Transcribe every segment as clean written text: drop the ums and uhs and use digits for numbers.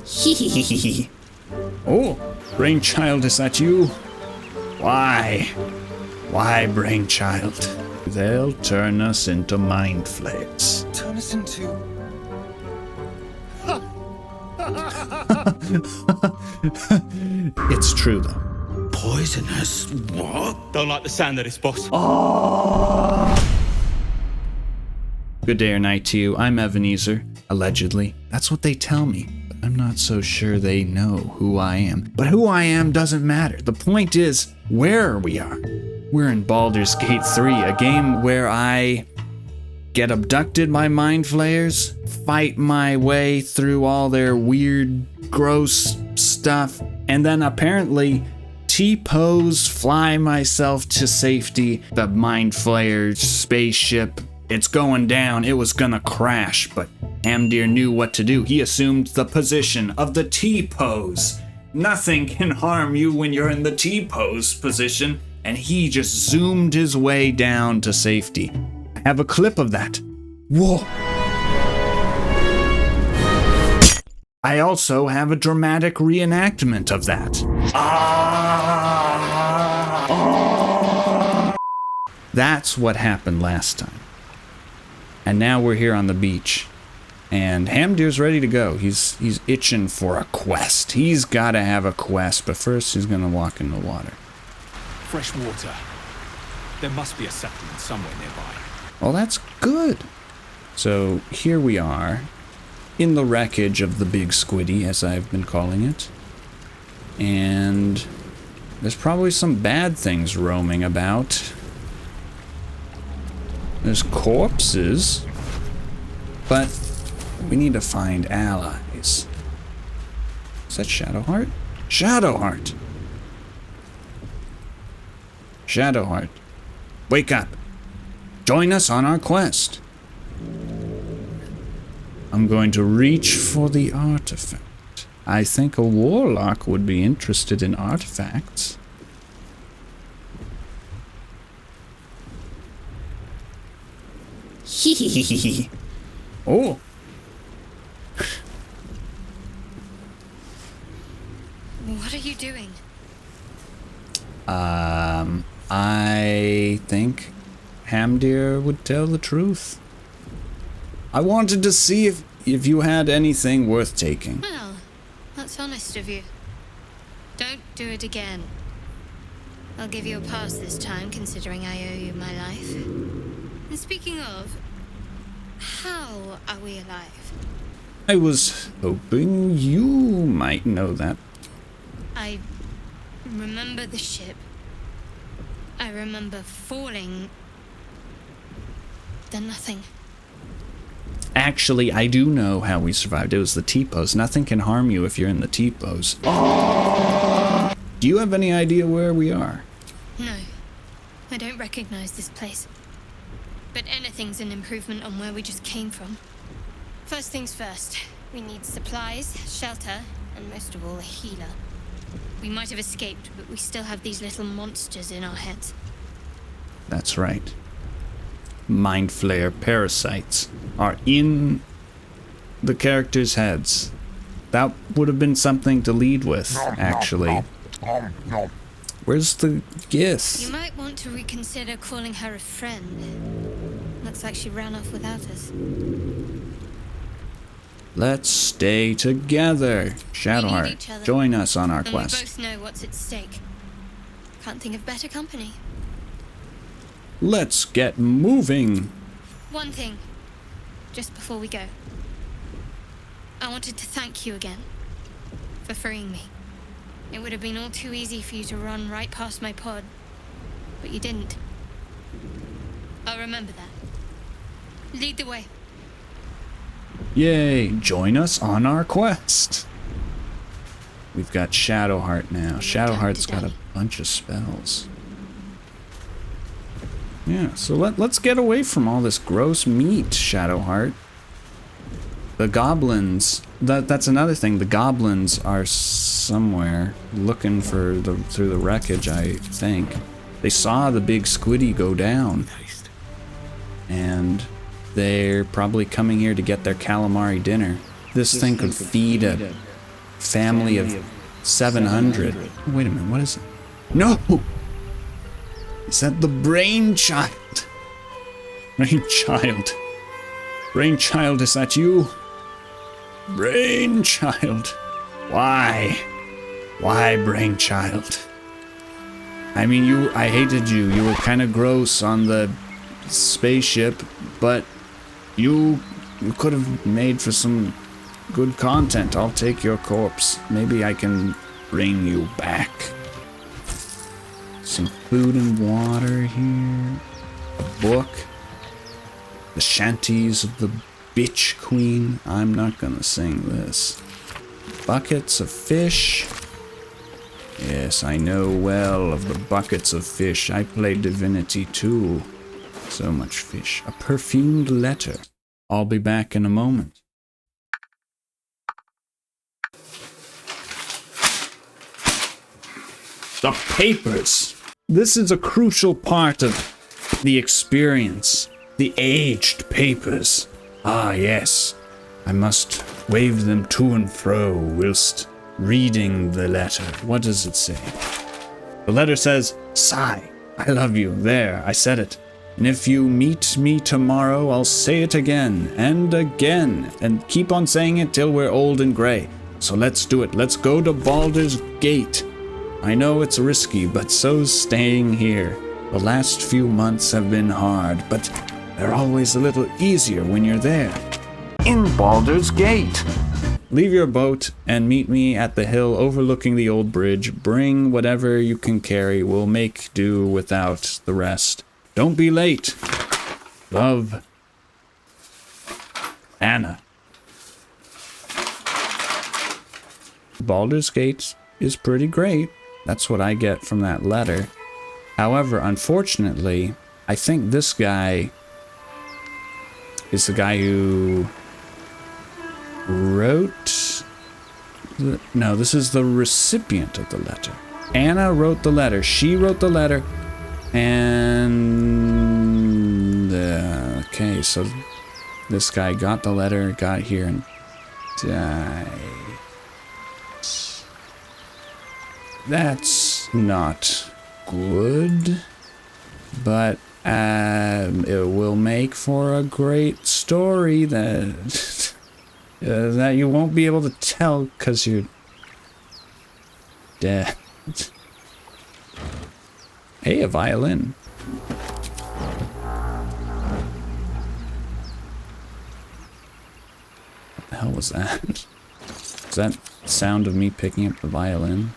Hee. Oh, Brainchild, is that you? Why? Why, Brainchild? They'll turn us into mind flayers. Turn us into... It's true, though. Poisonous? What? Don't like the sound of this, boss. Good day or night to you. I'm Evaneezer, allegedly. That's what they tell me. But I'm not so sure they know who I am. But who I am doesn't matter. The point is where we are. We're in Baldur's Gate 3, a game where I get abducted by mind flayers, fight my way through all their weird, gross stuff, and then apparently T-pose, fly myself to safety. The mind flayer spaceship, it's going down. It was gonna crash, but Hamdyr knew what to do. He assumed the position of the T-pose. Nothing can harm you when you're in the T-pose position, and he just zoomed his way down to safety. I have a clip of that. Whoa. I also have a dramatic reenactment of that. That's what happened last time. And now we're here on the beach. And Hamdyr's ready to go. He's itching for a quest. He's got to have a quest, but first he's going to walk in the water. Fresh water. There must be a settlement somewhere nearby. Well, that's good. So here we are, in the wreckage of the Big Squiddy, as I've been calling it. And there's probably some bad things roaming about. There's corpses, but we need to find allies. Is that Shadowheart? Shadowheart! Shadowheart, wake up. Join us on our quest. I'm going to reach for the artifact. I think a warlock would be interested in artifacts. Hehehehe. Oh. What are you doing? I think Hamdyr would tell the truth. I wanted to see if you had anything worth taking. Well, that's honest of you. Don't do it again. I'll give you a pass this time, considering I owe you my life. And speaking of, how are we alive? I was hoping you might know that. I remember the ship. I remember falling. Then nothing. Actually, I do know how we survived. It was the T-pose. Nothing can harm you if you're in the T-pose. Oh! Do you have any idea where we are? No. I don't recognize this place. But anything's an improvement on where we just came from. First things first. We need supplies, shelter, and most of all, a healer. We might have escaped, but we still have these little monsters in our heads. That's right. Mind flayer parasites are in the characters' heads. That would have been something to lead with, actually. Where's the Gith? You might want to reconsider calling her a friend. Looks like she ran off without us. Let's stay together. Shadowheart, join us on our And quest. we both know what's at stake. Can't think of better company. Let's get moving. One thing, just before we go. I wanted to thank you again for freeing me. It would have been all too easy for you to run right past my pod, but you didn't. I'll remember that. Lead the way. Yay, join us on our quest. We've got Shadowheart now. Shadowheart's got a bunch of spells. Yeah, so let's get away from all this gross meat, Shadowheart. The goblins, that's another thing. The goblins are somewhere looking for through the wreckage, I think. They saw the big squiddy go down. And they're probably coming here to get their calamari dinner. This thing could feed a family of 700. Wait a minute, what is it? No! Is that the brainchild? Brainchild. Brainchild, is that you? Brainchild. Why? Why, Brainchild? I mean, I hated you. You were kind of gross on the spaceship, but you could have made for some good content. I'll take your corpse. Maybe I can bring you back. Some food and water here. A book. The shanties of the bitch queen. I'm not gonna sing this. Buckets of fish. Yes, I know well of the buckets of fish. I played Divinity 2. So much fish. A perfumed letter. I'll be back in a moment. The papers. This is a crucial part of the experience. The aged papers. Ah, yes. I must wave them to and fro whilst reading the letter. What does it say? The letter says, "Sigh, I love you." There, I said it. And if you meet me tomorrow, I'll say it again and again, and keep on saying it till we're old and gray. So let's do it. Let's go to Baldur's Gate. I know it's risky, but so's staying here. The last few months have been hard, but they're always a little easier when you're there. In Baldur's Gate. Leave your boat and meet me at the hill overlooking the old bridge. Bring whatever you can carry. We'll make do without the rest. Don't be late. Love, Anna. Baldur's Gate is pretty great. That's what I get from that letter. However, unfortunately, I think this guy is the guy who wrote... No, this is the recipient of the letter. Anna wrote the letter. She wrote the letter. And... okay, so this guy got the letter, got here, and died. That's not good, but it will make for a great story that that you won't be able to tell because you're dead. Hey, a violin. What the hell was that? Is that sound of me picking up the violin?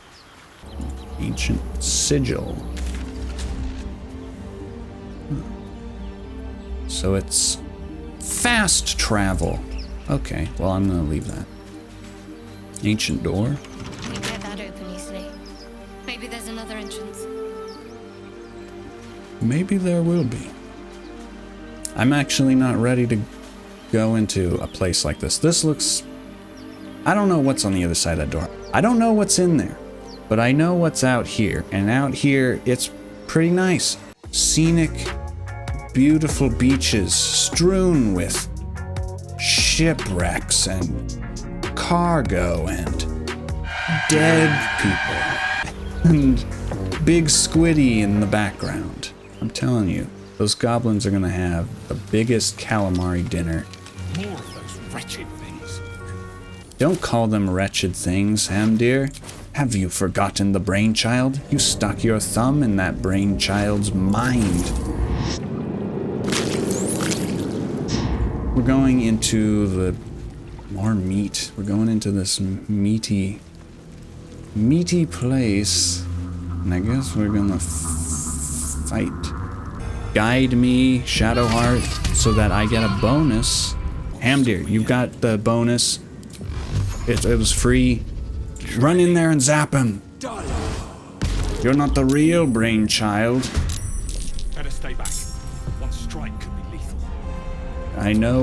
Ancient sigil. So it's fast travel. Okay, well, I'm gonna leave that. Ancient door. You get that open easily. Maybe there's another entrance. Maybe there will be. I'm actually not ready to go into a place like this. This looks... I don't know what's on the other side of that door. I don't know what's in there. But I know what's out here, and out here, it's pretty nice. Scenic, beautiful beaches strewn with shipwrecks and cargo and dead people. And big squiddy in the background. I'm telling you, those goblins are gonna have the biggest calamari dinner. More of those wretched things. Don't call them wretched things, Hamdyr. Have you forgotten the brainchild? You stuck your thumb in that brainchild's mind. We're going into the... more meat. We're going into this meaty place. And I guess we're gonna fight. Guide me, Shadowheart, so that I get a bonus. Hamdyr, you got the bonus. It was free. Run in there and zap him. You're not the real brainchild. Better stay back. One strike could be lethal. I know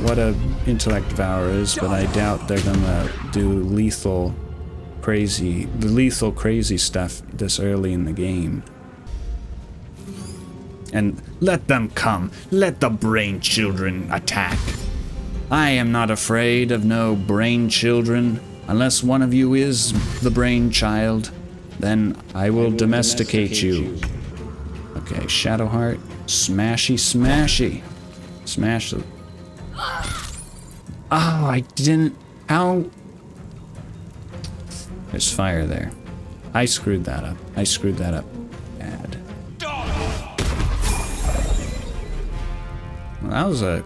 what a intellect devour is, but I doubt they're gonna do lethal crazy stuff this early in the game. And let them come. Let the brain children attack. I am not afraid of no brain children. Unless one of you is the brainchild, then I will domesticate you. Okay, Shadowheart. Smashy, smashy. Smash the... Oh, I didn't... How... There's fire there. I screwed that up. I screwed that up. Bad. Well, that was a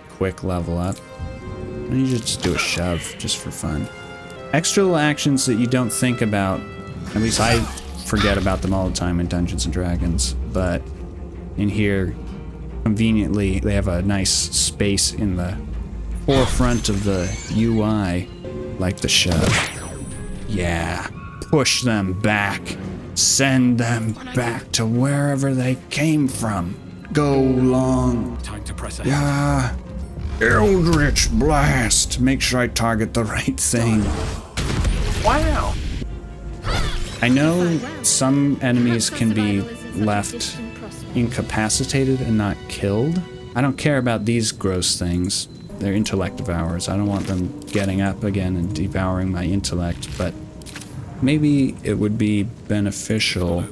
quick level up. I need you to just do a shove, just for fun. Extra little actions that you don't think about. At least I forget about them all the time in Dungeons and Dragons. But in here, conveniently, they have a nice space in the forefront of the UI, like the shove. Yeah. Push them back. Send them back to wherever they came from. Go long. Time to press ahead. Yeah. Eldritch Blast. Make sure I target the right thing. Wow. I know some enemies can be left incapacitated and not killed. I don't care about these gross things. They're intellect devourers. I don't want them getting up again and devouring my intellect, but maybe it would be beneficial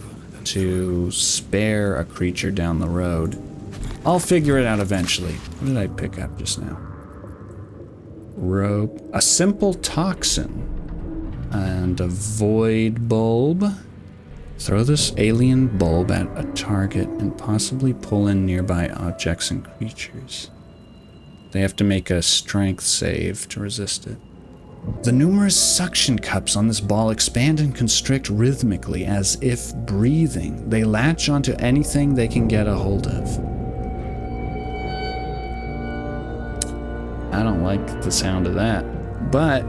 to spare a creature down the road. I'll figure it out eventually. What did I pick up just now? Rope. A simple toxin. And a void bulb. Throw this alien bulb at a target and possibly pull in nearby objects and creatures. They have to make a strength save to resist it. The numerous suction cups on this ball expand and constrict rhythmically as if breathing. They latch onto anything they can get a hold of. I don't like the sound of that, but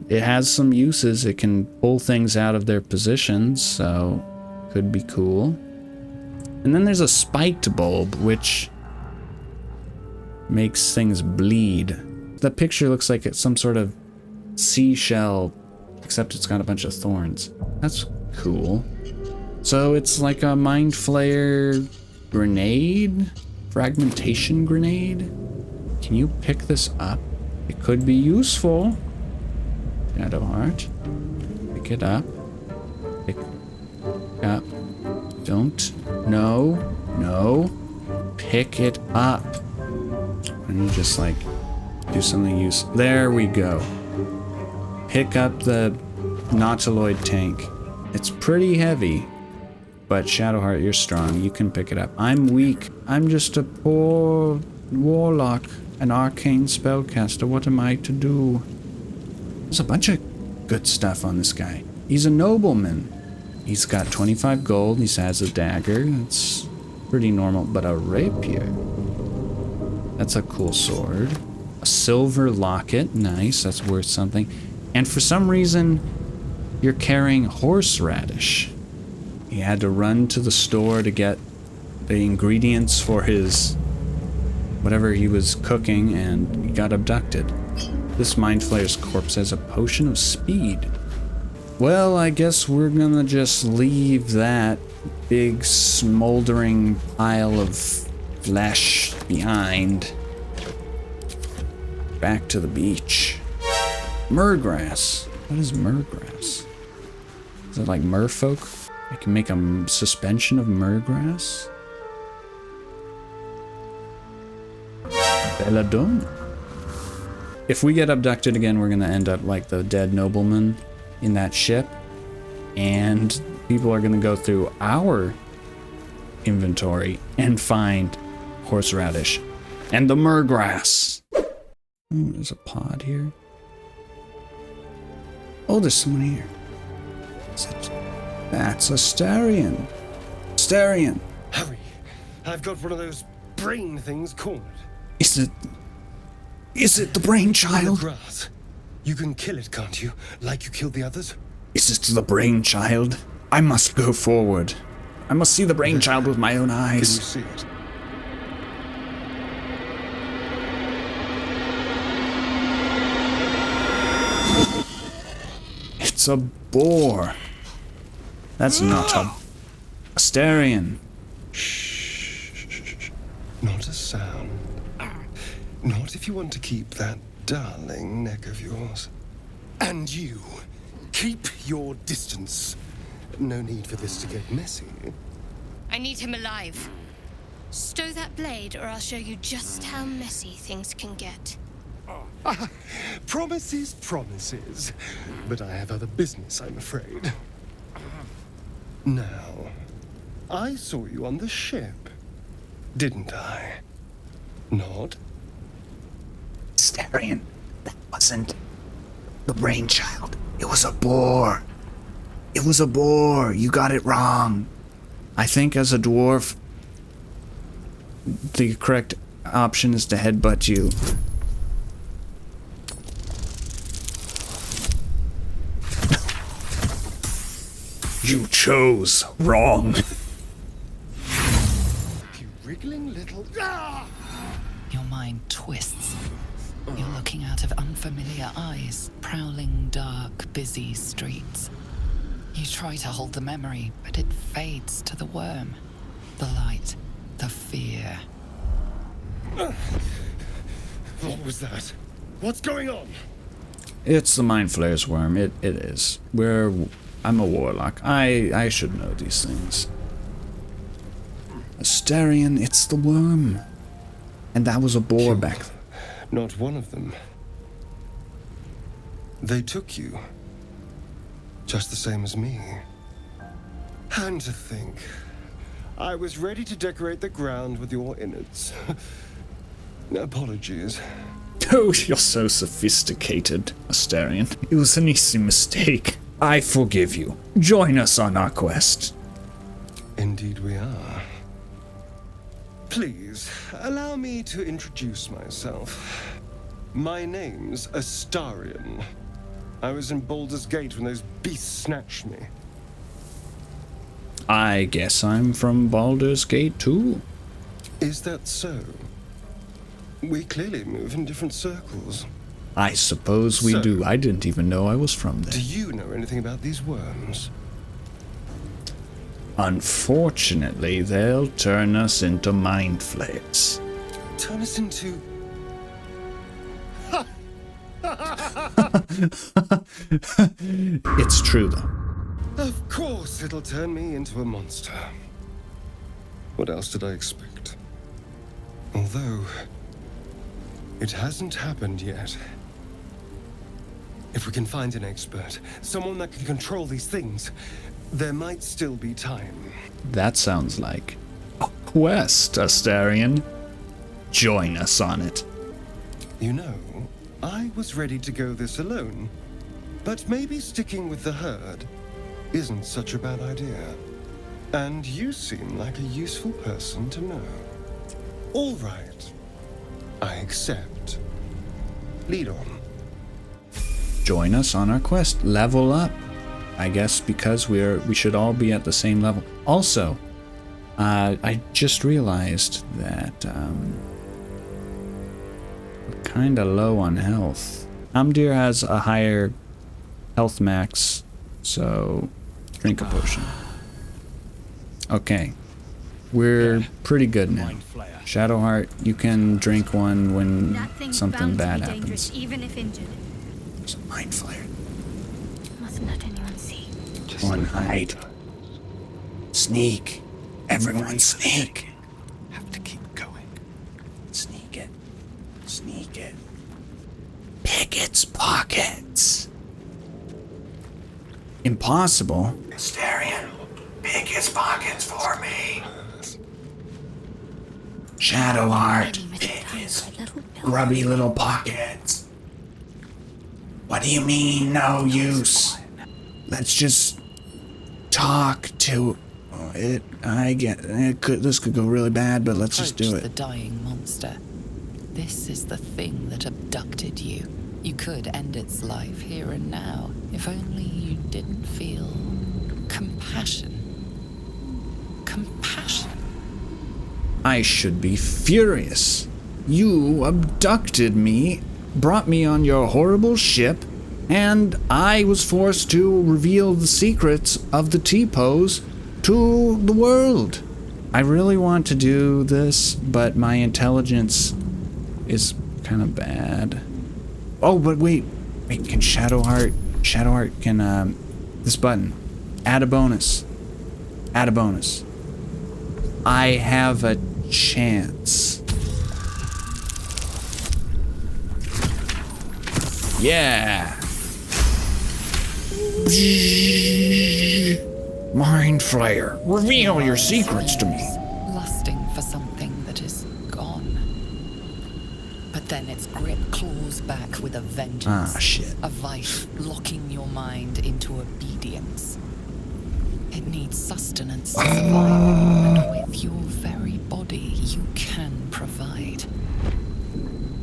it has some uses. It can pull things out of their positions, so could be cool. And then there's a spiked bulb, which makes things bleed. The picture looks like it's some sort of seashell, except it's got a bunch of thorns. That's cool. So it's like a Mindflayer grenade? Fragmentation grenade? Can you pick this up? It could be useful. Shadowheart. Pick it up. Pick up. Don't. No. No. Pick it up. And you just like do something useful. There we go. Pick up the Nautiloid tank. It's pretty heavy, but Shadowheart, you're strong. You can pick it up. I'm weak. I'm just a poor warlock, an arcane spellcaster. What am I to do? There's a bunch of good stuff on this guy. He's a nobleman. He's got 25 gold. He has a dagger. It's pretty normal, but a rapier. That's a cool sword. A silver locket. Nice. That's worth something. And for some reason, you're carrying horseradish. He had to run to the store to get the ingredients for his whatever he was cooking, and he got abducted. This Mindflayer's corpse has a potion of speed. Well, I guess we're gonna just leave that big smoldering pile of flesh behind. Back to the beach. Murgrass. What is murgrass? Is it like merfolk? I can make a suspension of murgrass? Belladonna. If we get abducted again, we're gonna end up like the dead nobleman in that ship. And people are gonna go through our inventory and find horseradish and the murgrass. Oh, there's a pod here. Oh, there's someone here. That's a Starion. Starion. Hurry! I've got one of those brain things cornered. Is it the brainchild? Grass. You can kill it, can't you? Like you killed the others? Is it the brainchild? I must go forward. I must see the brainchild with my own Can you eyes. see it? It's a boar. That's not a Starion. Shh. Not a sound. Not if you want to keep that darling neck of yours. And you, keep your distance. No need for this to get messy. I need him alive. Stow that blade, or I'll show you just how messy things can get. Promises, promises. But I have other business, I'm afraid. Now, I saw you on the ship, didn't I? Nod? Astarion, that wasn't the brainchild. It was a boar. It was a boar. You got it wrong. I think as a dwarf, the correct option is to headbutt you. You chose wrong. You wriggling little... Ah! Your mind twists. You're looking out of unfamiliar eyes, prowling dark, busy streets. You try to hold the memory, but it fades to the worm. The light, the fear. What was that? What's going on? It's the Mindflayer's worm. It is. I'm a warlock. I should know these things. Astarion, it's the worm. And that was a boar back then. Not one of them. They took you. Just the same as me. And to think, I was ready to decorate the ground with your innards. Apologies. Oh, you're so sophisticated, Astarion. It was an easy mistake. I forgive you. Join us on our quest. Indeed we are. Please, allow me to introduce myself. My name's Astarion. I was in Baldur's Gate when those beasts snatched me. I guess I'm from Baldur's Gate too. Is that so? We clearly move in different circles. I suppose we do. I didn't even know I was from there. Do you know anything about these worms? Unfortunately, they'll turn us into mind flayers. Turn us into... It's true, though. Of course it'll turn me into a monster. What else did I expect? Although, it hasn't happened yet. If we can find an expert, someone that can control these things, there might still be time. That sounds like a quest, Astarion. Join us on it. You know, I was ready to go this alone, but maybe sticking with the herd isn't such a bad idea. And you seem like a useful person to know. All right, I accept. Lead on. Join us on our quest. Level up. I guess because we should all be at the same level. Also, I just realized that we're kind of low on health. Hamdyr has a higher health max, so drink a potion. Okay, we're pretty good now. Shadowheart, you can drink one when something bad happens. Even if injured. There's a Mindflayer. Mustn't let anyone see. One hide. Sneak. Everyone sneak. Have to keep going. Sneak it. Sneak it. Pick its pockets. Impossible. Astarion, pick his pockets for me. Shadowheart, pick his grubby little pockets. What do you mean, no use? Let's just talk to it. I get it. This could go really bad, but let's just do Approach it. the dying monster. This is the thing that abducted you. You could end its life here and now, if only you didn't feel compassion. Compassion. I should be furious. You abducted me, brought me on your horrible ship, and I was forced to reveal the secrets of the T-pose to the world. I really want to do this, but my intelligence is kind of bad. Oh, but wait. Wait, can Shadowheart can, this button. Add a bonus. Add a bonus. I have a chance. Yeah. Mindflayer, reveal your secrets to me. Lusting for something that is gone. But then its grip claws back with a vengeance. Ah, shit. A vice locking your mind into obedience. It needs sustenance to survive, and with your very body, you can provide.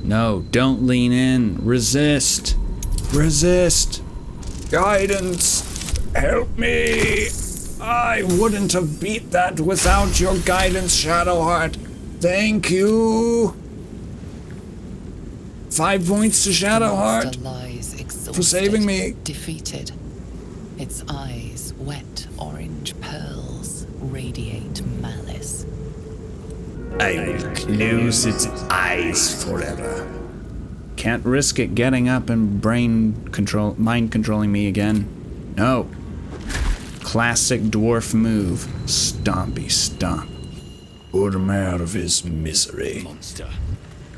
No, don't lean in. Resist. Resist. Guidance. Help me. I wouldn't have beat that without your guidance, Shadowheart. Thank you. 5 points to Shadowheart Lies exhausted, for saving me. Defeated. Its eyes, wet orange pearls, radiate malice. I will close its eyes forever. Can't risk it getting up and mind controlling me again. No. Classic dwarf move. Stompy stomp. Put him out of his misery. Monster.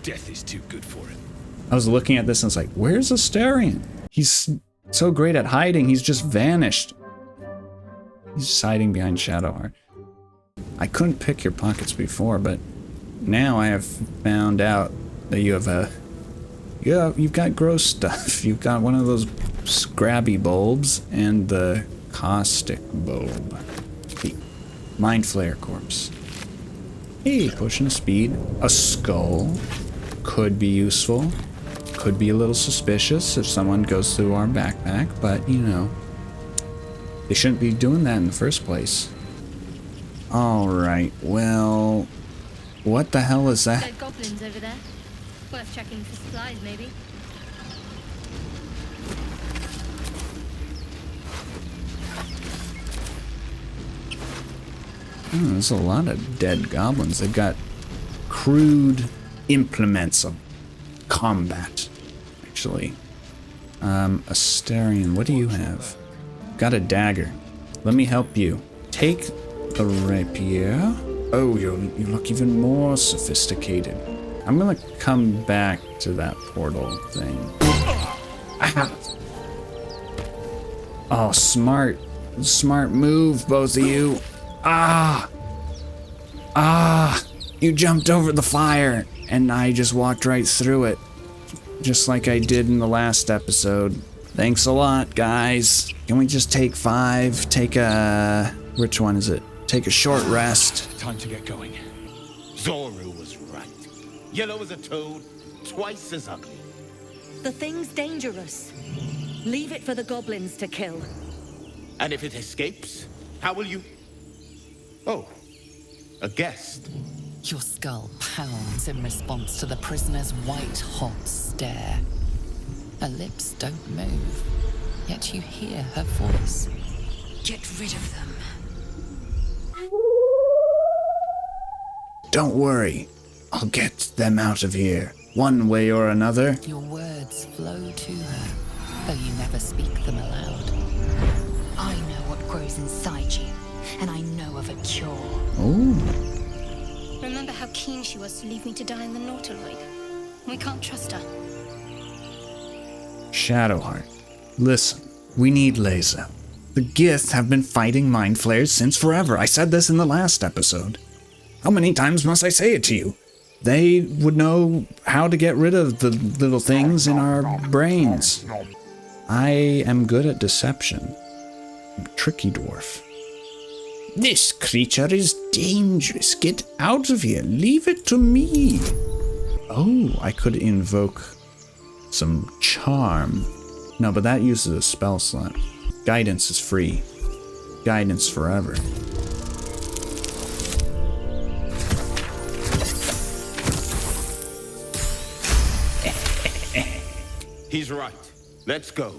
Death is too good for him. I was looking at this and it's like, where's Asterion? He's so great at hiding, he's just vanished. He's just hiding behind Shadowheart. I couldn't pick your pockets before, but now I have found out that you have you've got gross stuff. You've got one of those scrabby bulbs and the caustic bulb. The Mindflayer corpse. Hey, potion of speed. A skull. Could be useful. Could be a little suspicious if someone goes through our backpack, but you know, they shouldn't be doing that in the first place. Alright, well, what the hell is that? Dead goblins over there. Worth checking for supplies, maybe. Oh, there's a lot of dead goblins. They've got crude implements of combat, actually. Asterion, what do you have? Got a dagger. Let me help you. Take the rapier. Oh, you look even more sophisticated. I'm gonna come back to that portal thing. Ah. Oh, smart. Smart move, both of you. Ah! Ah! You jumped over the fire, and I just walked right through it. Just like I did in the last episode. Thanks a lot, guys. Can we just take 5? Take a... Which one is it? Take a short rest. Time to get going. Zoru was right. Yellow as a toad, twice as ugly. The thing's dangerous. Leave it for the goblins to kill. And if it escapes, how will you... Oh, a guest. Your skull pounds in response to the prisoner's white-hot stare. Her lips don't move, yet you hear her voice. Get rid of them. Don't worry. I'll get them out of here, one way or another. Your words flow to her, though you never speak them aloud. I know what grows inside you, and I know of a cure. Oh. Remember how keen she was to leave me to die in the Nautiloid? We can't trust her. Shadowheart, listen. We need lae'zel. The Gith have been fighting mind flayers since forever. I said this in the last episode. How many times must I say it to you? They would know how to get rid of the little things in our brains. I am good at deception. I'm a tricky dwarf. This creature is dangerous. Get out of here. Leave it to me. Oh, I could invoke some charm. No, but that uses a spell slot. Guidance is free. Guidance forever. He's right. Let's go.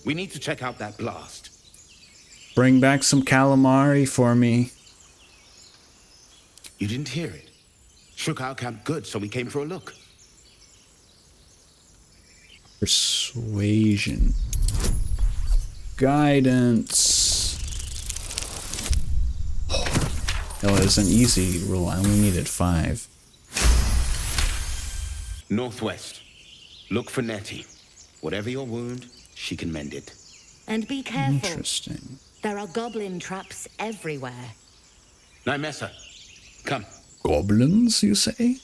We need to check out that blast. Bring back some calamari for me. You didn't hear it. Shook our camp good, so we came for a look. Persuasion. Guidance. Oh, it was an easy roll. I only needed 5. Northwest. Look for Nettie. Whatever your wound, she can mend it. And be careful. Interesting. There are goblin traps everywhere. Nymessa, come. Goblins, you say?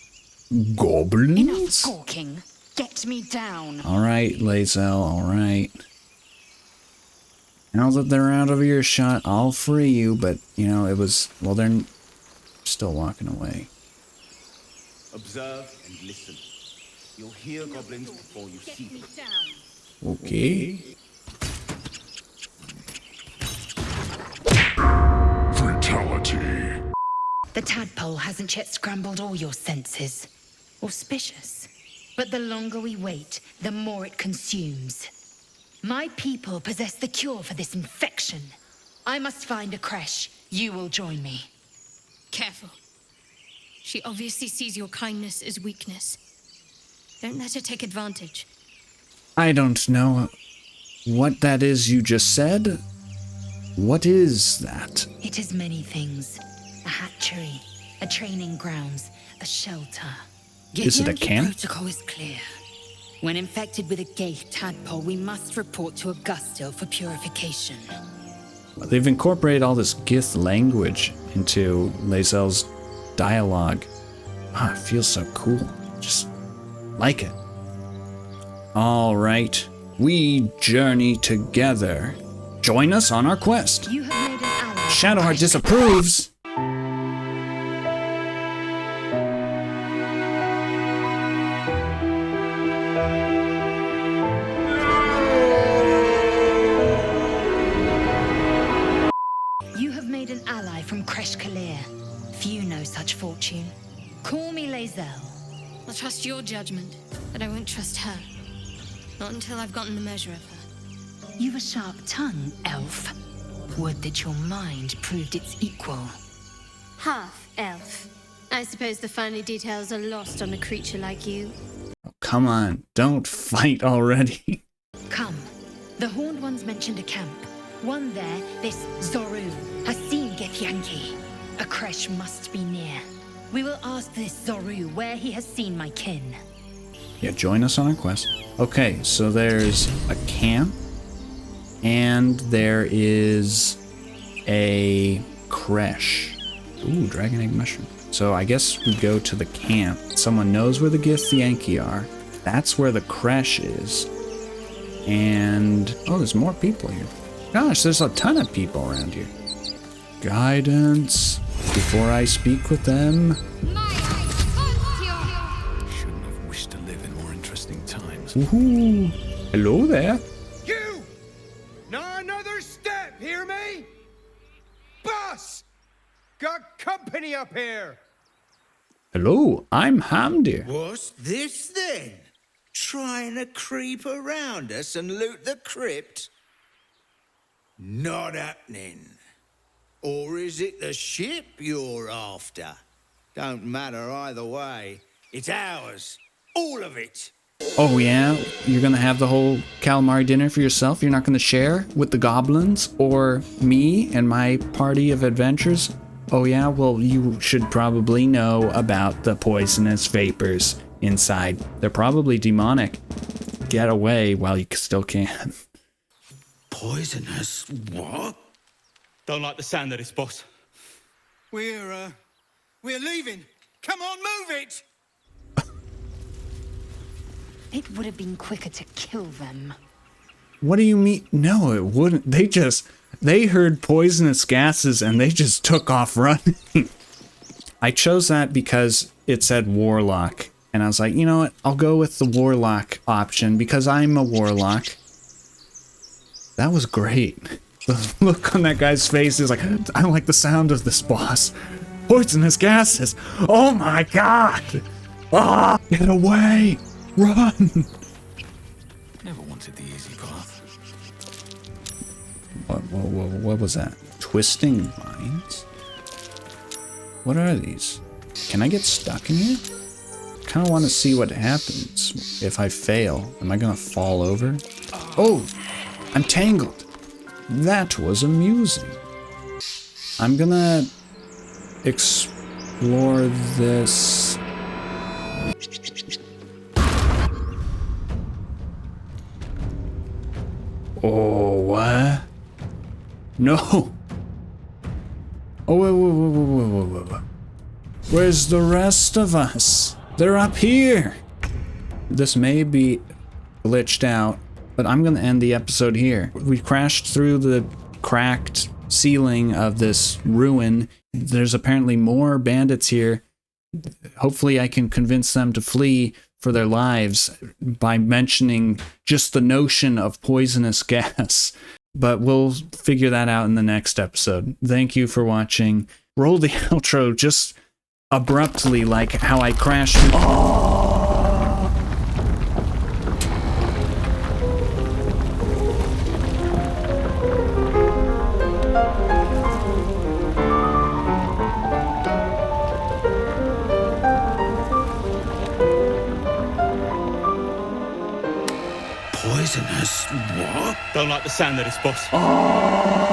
Goblins? Enough talking. Get me down. Alright, lae'zel, alright. Now that they're out of earshot, I'll free you, but, you know, it was... Well, they're still walking away. Observe and listen. You'll hear goblins before you see them. Okay. Fatality. The tadpole hasn't yet scrambled all your senses. Auspicious. But the longer we wait, the more it consumes. My people possess the cure for this infection. I must find a creche. You will join me. Careful. She obviously sees your kindness as weakness. Don't let her take advantage. I don't know what that is you just said. What is that? It is many things. A hatchery, a training grounds, a shelter. Is it a camp? The protocol is clear. When infected with a gay tadpole, we must report to Augustil for purification. They've incorporated all this Gith language into lae'zel's dialogue. Ah, it feels so cool. Just like it. All right, we journey together. Join us on our quest. You have made an ally. Shadowheart disapproves. You have made an ally from Kresh Kalir. Few know such fortune. Call me lae'zel. I'll trust your judgment, but I won't trust her. Not until I've gotten the measure of her. You've a sharp tongue, elf. Would that your mind proved its equal. Half elf. I suppose the finer details are lost on a creature like you. Oh, come on, don't fight already. Come. The Horned Ones mentioned a camp. One there, this Zoru, has seen Githyanki. A creche must be near. We will ask this Zoru where he has seen my kin. Yeah, join us on our quest. Okay, so there's a camp, and there is a creche. Ooh, dragon egg mushroom. So I guess we go to the camp. Someone knows where the Githyanki are. That's where the creche is. And, oh, there's more people here. Gosh, there's a ton of people around here. Guidance. Before I speak with them. Shouldn't have wished to live in more interesting times. Woohoo! Hello there. You! Not another step, hear me? Boss! Got company up here! Hello, I'm Hamdyr. What's this then? Trying to creep around us and loot the crypt? Not happening. Or is it the ship you're after? Don't matter either way. It's ours. All of it. Oh yeah? You're gonna have the whole calamari dinner for yourself? You're not gonna share with the goblins? Or me and my party of adventurers? Oh yeah? Well, you should probably know about the poisonous vapors inside. They're probably demonic. Get away while you still can. Poisonous? What? Don't like the sound of this, boss. We're leaving. Come on, move it! It would have been quicker to kill them. What do you mean? No, it wouldn't. They heard poisonous gases and they just took off running. I chose that because it said warlock. And I was like, you know what? I'll go with the warlock option because I'm a warlock. That was great. The look on that guy's face is like, I don't like the sound of this, boss. Poisonous gases. Oh my god. Ah, get away. Run. Never wanted the easy path. What was that? Twisting vines? What are these? Can I get stuck in here? kind of want to see what happens if I fail. Am I going to fall over? Oh, I'm tangled. That was amusing. I'm going to explore this. Oh, what? No. Oh, wait. Where's the rest of us? They're up here. This may be glitched out, but I'm gonna end the episode here. We crashed through the cracked ceiling of this ruin. There's apparently more bandits here. Hopefully I can convince them to flee for their lives by mentioning just the notion of poisonous gas. But we'll figure that out in the next episode. Thank you for watching. Roll the outro just abruptly, like how I crashed. Poisonous what? Don't like the sound of this, boss.